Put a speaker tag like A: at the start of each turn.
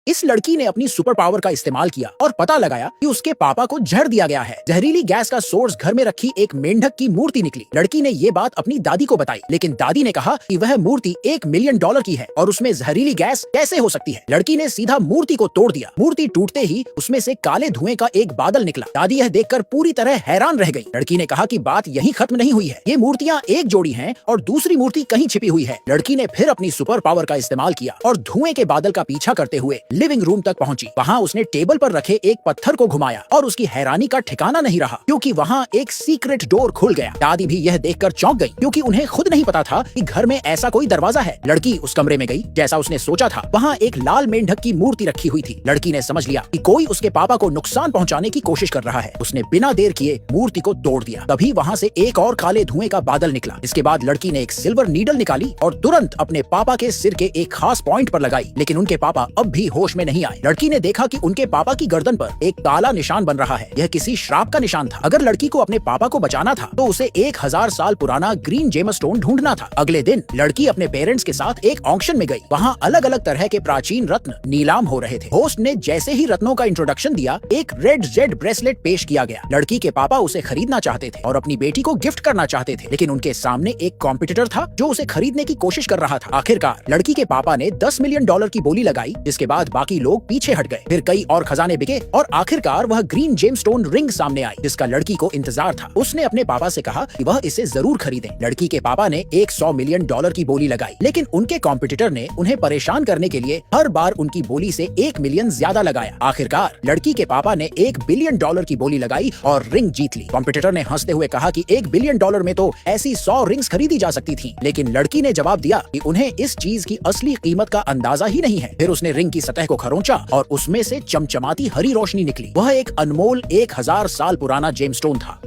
A: इस लड़की ने अपनी सुपर पावर का इस्तेमाल किया और पता लगाया कि उसके पापा को जहर दिया गया है। जहरीली गैस का सोर्स घर में रखी एक मेंढक की मूर्ति निकली। लड़की ने ये बात अपनी दादी को बताई, लेकिन दादी ने कहा कि वह मूर्ति $1 मिलियन की है और उसमें जहरीली गैस कैसे हो सकती है। लड़की ने सीधा मूर्ति को तोड़ दिया। मूर्ति टूटते ही उसमें से काले धुएं का एक बादल निकला। दादी यह देखकर पूरी तरह हैरान रह गई। लड़की ने कहा कि बात यहीं खत्म नहीं हुई है, ये मूर्तियां एक जोड़ी हैं और दूसरी मूर्ति कहीं छिपी हुई है। लड़की ने फिर अपनी सुपर पावर का इस्तेमाल किया और धुएं के बादल का पीछा करते हुए लिविंग रूम तक पहुंची। वहां उसने टेबल पर रखे एक पत्थर को घुमाया और उसकी हैरानी का ठिकाना नहीं रहा, क्योंकि वहां एक सीक्रेट डोर खुल गया। दादी भी यह देखकर चौंक गई, क्योंकि उन्हें खुद नहीं पता था कि घर में ऐसा कोई दरवाजा है। लड़की उस कमरे में गई जैसा उसने सोचा था। वहां एक लाल मेंढक की मूर्ति रखी हुई थी। लड़की ने समझ लिया कि कोई उसके पापा को नुकसान पहुंचाने की कोशिश कर रहा है। उसने बिना देर किए मूर्ति को तोड़ दिया। तभी वहां से एक और काले धुएं का बादल निकला। इसके बाद लड़की ने एक सिल्वर नीडल निकाली और तुरंत अपने पापा के सिर के एक खास पॉइंट पर लगाई, लेकिन उनके पापा अब भी होश में नहीं आए। लड़की ने देखा कि उनके पापा की गर्दन पर एक काला निशान बन रहा है। यह किसी श्राप का निशान था। अगर लड़की को अपने पापा को बचाना था तो उसे 1000 साल पुराना ग्रीन जेमस्टोन ढूंढना था। अगले दिन लड़की अपने पेरेंट्स के साथ एक ऑक्शन में गई। वहां अलग अलग तरह के प्राचीन रत्न नीलाम हो रहे थे। होस्ट ने जैसे ही रत्नों का इंट्रोडक्शन दिया, एक रेड जेड ब्रेसलेट पेश किया गया। लड़की के पापा उसे खरीदना चाहते थे और अपनी बेटी को गिफ्ट करना चाहते थे, लेकिन उनके सामने एक कॉम्पिटिटर था जो उसे खरीदने की कोशिश कर रहा था। आखिरकार लड़की के पापा ने $10 मिलियन की बोली लगाई, जिसके बाद बाकी लोग पीछे हट गए। फिर कई और खजाने बिके और आखिरकार वह ग्रीन जेमस्टोन रिंग सामने आई, जिसका लड़की को इंतजार था। उसने अपने पापा से कहा कि वह इसे जरूर खरीदें। लड़की के पापा ने $100 मिलियन की बोली लगाई, लेकिन उनके कॉम्पिटिटर ने उन्हें परेशान करने के लिए हर बार उनकी बोली से 1 मिलियन ज्यादा लगाया। आखिरकार लड़की के पापा ने $1 बिलियन की बोली लगाई और रिंग जीत ली। कॉम्पिटिटर ने हंसते हुए कहा कि $1 बिलियन में तो ऐसी 100 रिंग्स खरीदी जा सकती थी, लेकिन लड़की ने जवाब दिया कि उन्हें इस चीज की असली कीमत का अंदाजा ही नहीं है। फिर उसने रिंग की सतह को खरोंचा और उसमें से चमचमाती हरी रोशनी निकली। वह एक अनमोल 1000 साल पुराना जेमस्टोन था।